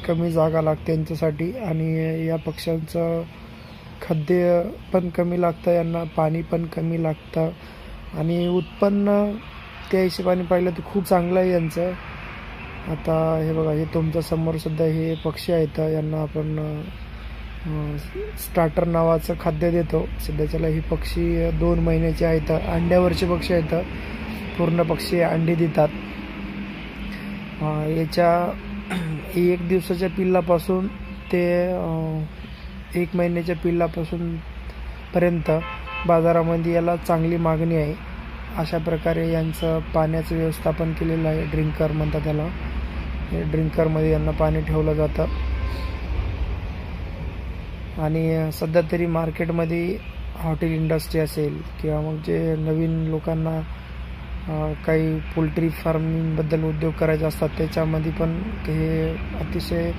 कमी जागा लागते यांच्यासाठी आणि या पक्ष्यांचं खाद्य पण कमी लागतं, यांना पाणी पण कमी लागतं आणि उत्पन्न त्या हिशोबाने पाहिलं तर खूप चांगलं आहे यांचं. आता हे बघा, हे तुमच्या समोर सुद्धा हे पक्षी आहेत. यांना आपण स्टार्टर नावाचं खाद्य देतो सध्याच्याला. ही पक्षी 2 महिन्याचे आहेत, अंड्यावरचे पक्षी आहेत. पूर्ण पक्षी अंडी देतात. याच्या 1 दिवसाच्या पिल्लापासून ते 1 महिन्याच्या पिल्लापासून पर्यंत बाजारामध्ये याला चांगली मागणी आहे. अशा प्रकारे यांचं पाण्याचं व्यवस्थापन केलेलं आहे. ड्रिंकर म्हणतात त्याला. ड्रिंकरमध्ये यांना पाणी ठेवलं जातं आणि सध्या तरी मार्केटमध्ये हॉटेल इंडस्ट्री असेल किंवा मग जे नवीन लोकांना काही पोल्ट्री फार्मिंगबद्दल उद्योग करायचे असतात त्याच्यामध्ये पण हे अतिशय